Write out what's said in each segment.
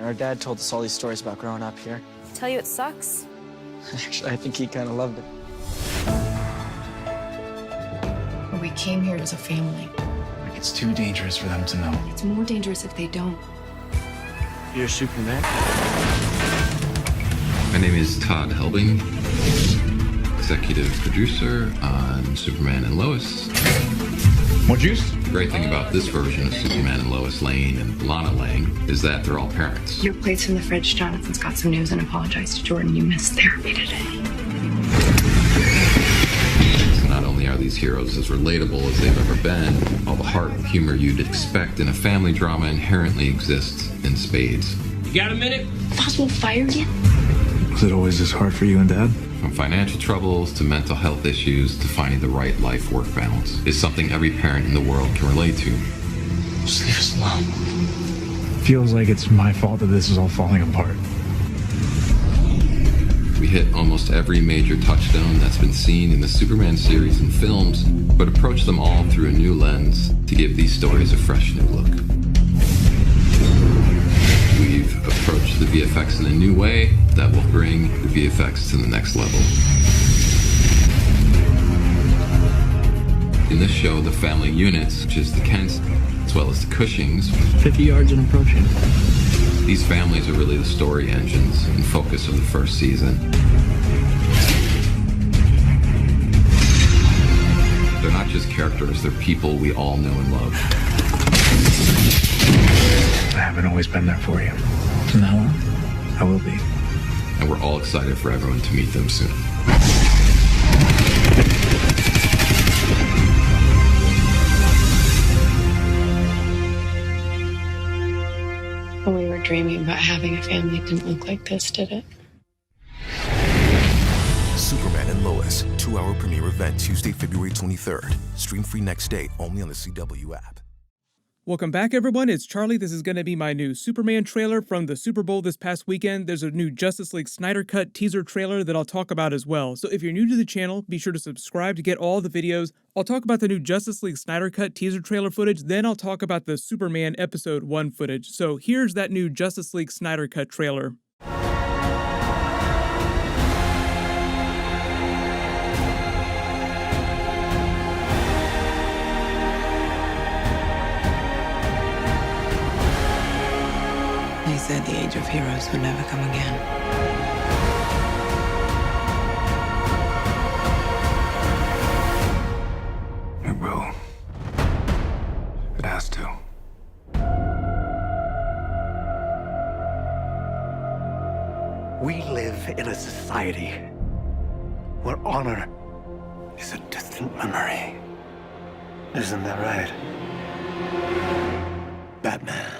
Our dad told us all these stories about growing up here. Tell you it sucks? Actually, I think he kind of loved it. We came here as a family. It's too dangerous for them to know. It's more dangerous if they don't. You're Superman? My name is Todd Helbing, executive producer on Superman and Lois. More juice? The great thing about this version of Superman and Lois Lane and Lana Lane is that they're all parents. Your plate's in the fridge. Jonathan's got some news and apologize to Jordan. You missed therapy today. So not only are these heroes as relatable as they've ever been, all the heart and humor you'd expect in a family drama inherently exists in spades. You got a minute? Possible fire again? Was it always this hard for you and Dad? From financial troubles to mental health issues to finding the right life-work balance is something every parent in the world can relate to. Just leave us alone. Feels like it's my fault that this is all falling apart. We hit almost every major touchstone that's been seen in the Superman series and films, but approach them all through a new lens to give these stories a fresh new look. We've approached the VFX in a new way that will bring the VFX to the next level. In this show, the family units, which is the Kents, as well as the Cushings, 50 yards and approaching. these families are really the story engines and focus of the first season. They're not just characters, they're people we all know and love. I haven't always been there for you. From now on, I will be. And we're all excited for everyone to meet them soon. When we were dreaming about having a family, it didn't look like this, did it? Superman and Lois, 2-hour premiere event Tuesday, February 23rd. Stream free next day, only on the CW app. Welcome back, everyone. It's Charlie. This is going to be my new Superman trailer from the Super Bowl this past weekend. There's a new Justice League Snyder Cut teaser trailer that I'll talk about as well. So if you're new to the channel, be sure to subscribe to get all the videos. I'll talk about the new Justice League Snyder Cut teaser trailer footage, then I'll talk about the Superman Episode 1 footage. So here's that new Justice League Snyder Cut trailer. They said the age of heroes would never come again. It will. It has to. We live in a society where honor is a distant memory. Isn't that right, Batman?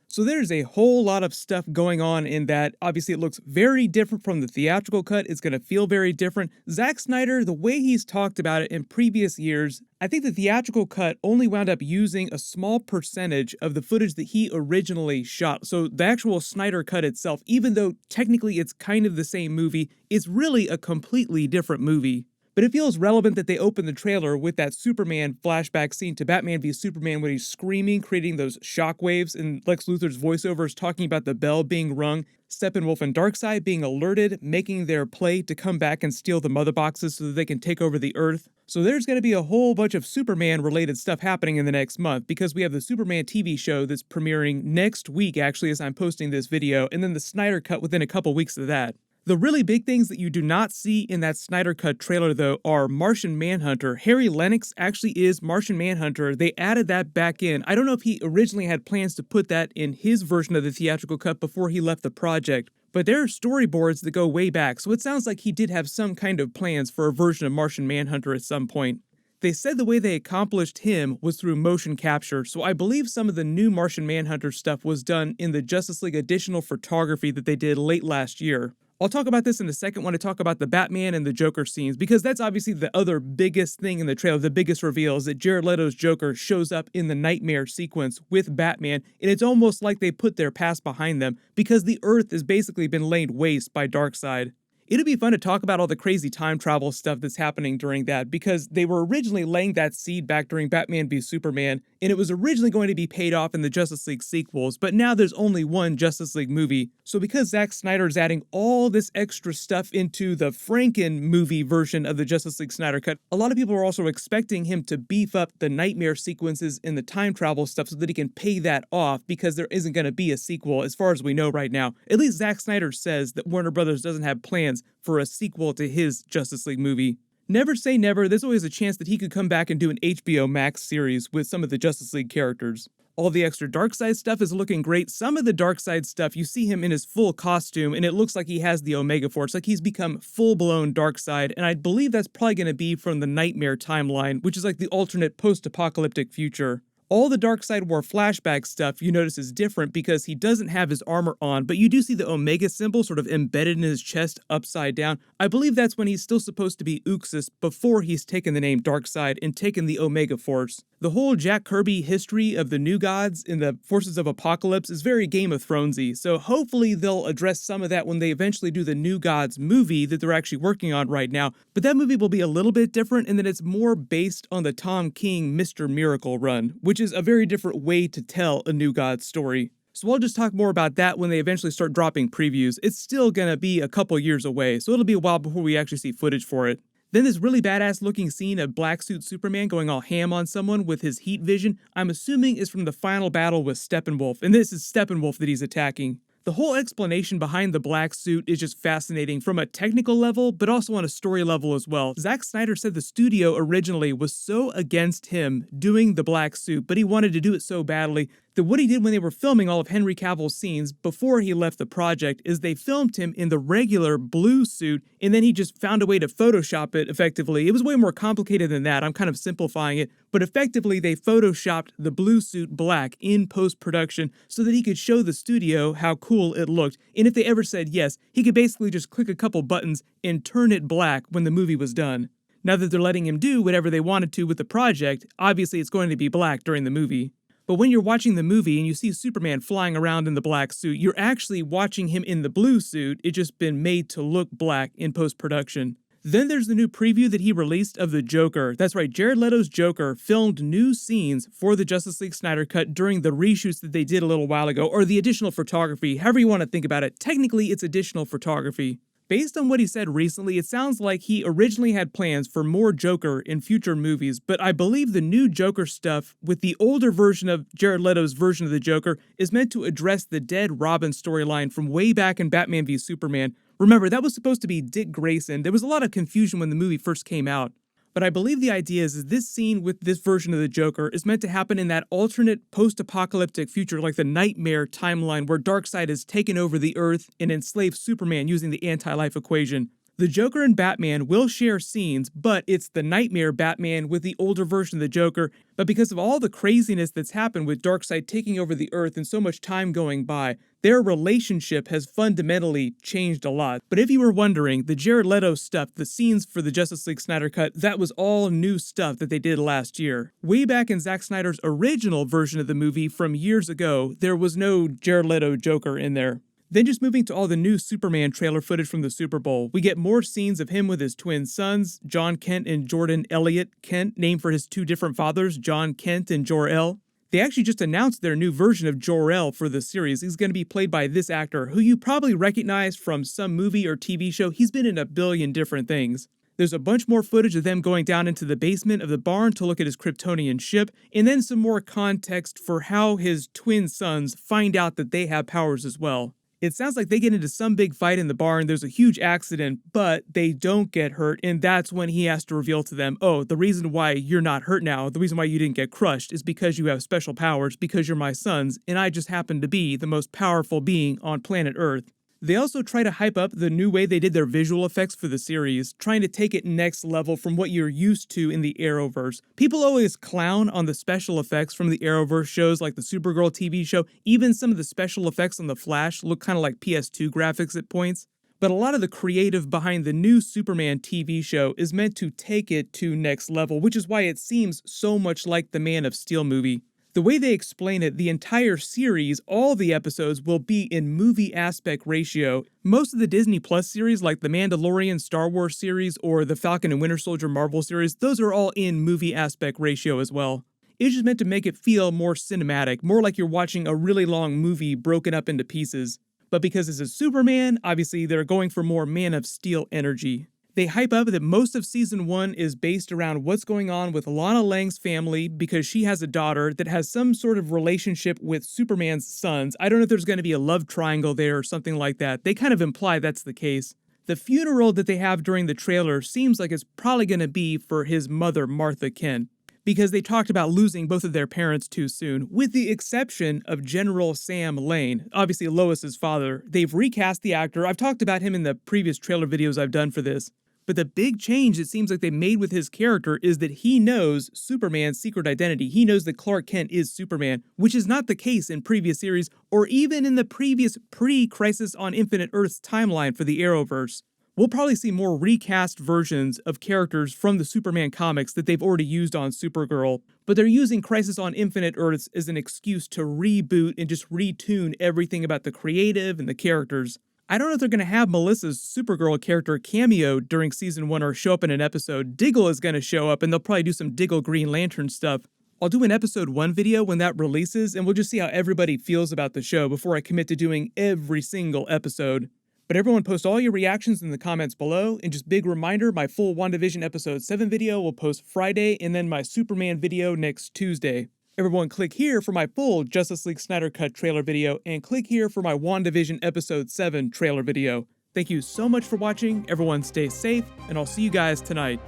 So there's a whole lot of stuff going on in that. Obviously, it looks very different from the theatrical cut. It's going to feel very different. Zack Snyder, the way he's talked about it in previous years, I think the theatrical cut only wound up using a small percentage of the footage that he originally shot. So the actual Snyder cut itself, even though technically it's kind of the same movie, it's really a completely different movie. But it feels relevant that they open the trailer with that Superman flashback scene to Batman v Superman when he's screaming, creating those shockwaves, and Lex Luthor's voiceovers talking about the bell being rung, Steppenwolf and Darkseid being alerted, making their play to come back and steal the mother boxes so that they can take over the Earth. So there's going to be a whole bunch of Superman-related stuff happening in the next month because we have the Superman TV show that's premiering next week, actually, as I'm posting this video, and then the Snyder Cut within a couple weeks of that. The really big things that you do not see in that Snyder Cut trailer, though, are Martian Manhunter. Harry Lennox actually is Martian Manhunter. They added that back in. I don't know if he originally had plans to put that in his version of the theatrical cut before he left the project, but there are storyboards that go way back, so it sounds like he did have some kind of plans for a version of Martian Manhunter at some point. They said the way they accomplished him was through motion capture, so I believe some of the new Martian Manhunter stuff was done in the Justice League additional photography that they did late last year. I'll talk about this in a second when I talk about the Batman and the Joker scenes, because that's obviously the other biggest thing in the trailer. The biggest reveal is that Jared Leto's Joker shows up in the nightmare sequence with Batman, and it's almost like they put their past behind them because the Earth has basically been laid waste by Darkseid. It'd be fun to talk about all the crazy time travel stuff that's happening during that, because they were originally laying that seed back during Batman v Superman, and it was originally going to be paid off in the Justice League sequels, but now there's only one Justice League movie. So because Zack Snyder is adding all this extra stuff into the Franken movie version of the Justice League Snyder Cut, a lot of people are also expecting him to beef up the nightmare sequences in the time travel stuff so that he can pay that off, because there isn't going to be a sequel as far as we know right now. At least Zack Snyder says that Warner Brothers doesn't have plans for a sequel to his Justice League movie. Never say never, there's always a chance that he could come back and do an HBO Max series with some of the Justice League characters. All the extra Darkseid stuff is looking great. Some of the Darkseid stuff, you see him in his full costume, and it looks like he has the Omega Force, like he's become full-blown Darkseid, and I believe that's probably going to be from the Nightmare timeline, which is like the alternate post-apocalyptic future. All the Darkseid War flashback stuff you notice is different because he doesn't have his armor on, but you do see the Omega symbol sort of embedded in his chest upside down. I believe that's when he's still supposed to be Uxas before he's taken the name Darkseid and taken the Omega Force. The whole Jack Kirby history of the New Gods in the Forces of Apocalypse is very Game of Thronesy, so hopefully they'll address some of that when they eventually do the New Gods movie that they're actually working on right now. But that movie will be a little bit different in that it's more based on the Tom King Mr. Miracle run, which is a very different way to tell a New Gods story. So I'll just talk more about that when they eventually start dropping previews. It's still gonna be a couple years away, so it'll be a while before we actually see footage for it. Then this really badass looking scene of Black Suit Superman going all ham on someone with his heat vision, I'm assuming is from the final battle with Steppenwolf, and this is Steppenwolf that he's attacking. The whole explanation behind the black suit is just fascinating from a technical level, but also on a story level as well. Zack Snyder said the studio originally was so against him doing the black suit, but he wanted to do it so badly that what he did when they were filming all of Henry Cavill's scenes before he left the project is they filmed him in the regular blue suit, and then he just found a way to Photoshop it effectively. It was way more complicated than that, I'm kind of simplifying it, but effectively they Photoshopped the blue suit black in post-production so that he could show the studio how cool it looked, and if they ever said yes, he could basically just click a couple buttons and turn it black when the movie was done. Now that they're letting him do whatever they wanted to with the project, obviously it's going to be black during the movie. But when you're watching the movie and you see Superman flying around in the black suit, you're actually watching him in the blue suit. It's just been made to look black in post-production. Then there's the new preview that he released of the Joker. That's right, Jared Leto's Joker filmed new scenes for the Justice League Snyder Cut during the reshoots that they did a little while ago, or the additional photography, however you want to think about it. Technically, it's additional photography. Based on what he said recently, it sounds like he originally had plans for more Joker in future movies, but I believe the new Joker stuff with the older version of Jared Leto's version of the Joker is meant to address the dead Robin storyline from way back in Batman v Superman. Remember, that was supposed to be Dick Grayson. There was a lot of confusion when the movie first came out. But I believe the idea is this scene with this version of the Joker is meant to happen in that alternate post-apocalyptic future, like the Nightmare timeline where Darkseid has taken over the Earth and enslaved Superman using the anti-life equation. The Joker and Batman will share scenes, but it's the Nightmare Batman with the older version of the Joker. But because of all the craziness that's happened with Darkseid taking over the Earth and so much time going by, their relationship has fundamentally changed a lot. But if you were wondering, the Jared Leto stuff, the scenes for the Justice League Snyder Cut, that was all new stuff that they did last year. Way back in Zack Snyder's original version of the movie from years ago, there was no Jared Leto Joker in there. Then just moving to all the new Superman trailer footage from the Super Bowl, we get more scenes of him with his twin sons, John Kent and Jordan Elliott Kent, named for his two different fathers, John Kent and Jor-El. They actually just announced their new version of Jor-El for the series. He's going to be played by this actor, who you probably recognize from some movie or TV show. He's been in a billion different things. There's a bunch more footage of them going down into the basement of the barn to look at his Kryptonian ship, and then some more context for how his twin sons find out that they have powers as well. It sounds like they get into some big fight in the barn, there's a huge accident, but they don't get hurt, and that's when he has to reveal to them, oh, the reason why you're not hurt now, the reason why you didn't get crushed is because you have special powers, because you're my sons, and I just happen to be the most powerful being on planet Earth. They also try to hype up the new way they did their visual effects for the series, trying to take it next level from what you're used to in the Arrowverse. People always clown on the special effects from the Arrowverse shows like the Supergirl TV show. Even some of the special effects on The Flash look kind of like PS2 graphics at points. But a lot of the creative behind the new Superman TV show is meant to take it to next level, which is why it seems so much like the Man of Steel movie. The way they explain it, the entire series, all the episodes will be in movie aspect ratio. Most of the Disney Plus series, like the Mandalorian Star Wars series or the Falcon and Winter Soldier Marvel series, those are all in movie aspect ratio as well. It's just meant to make it feel more cinematic, more like you're watching a really long movie broken up into pieces. But because this is Superman, obviously they're going for more Man of Steel energy. They hype up that most of season 1 is based around what's going on with Lana Lang's family because she has a daughter that has some sort of relationship with Superman's sons. I don't know if there's going to be a love triangle there or something like that. They kind of imply that's the case. The funeral that they have during the trailer seems like it's probably going to be for his mother, Martha Kent, because they talked about losing both of their parents too soon, with the exception of General Sam Lane, obviously Lois's father. They've recast the actor. I've talked about him in the previous trailer videos I've done for this. But the big change it seems like they made with his character is that he knows Superman's secret identity. He knows that Clark Kent is Superman, which is not the case in previous series or even in the previous pre-Crisis on Infinite Earths timeline for the Arrowverse. We'll probably see more recast versions of characters from the Superman comics that they've already used on Supergirl, but they're using Crisis on Infinite Earths as an excuse to reboot and just retune everything about the creative and the characters. I don't know if they're going to have Melissa's Supergirl character cameo during season 1 or show up in an episode. Diggle is going to show up and they'll probably do some Diggle Green Lantern stuff. I'll do an episode 1 video when that releases and we'll just see how everybody feels about the show before I commit to doing every single episode. But everyone post all your reactions in the comments below, and just big reminder, my full WandaVision episode 7 video will post Friday, and then my Superman video next Tuesday. Everyone click here for my full Justice League Snyder Cut trailer video, and click here for my WandaVision episode 7 trailer video. Thank you so much for watching, everyone stay safe, and I'll see you guys tonight.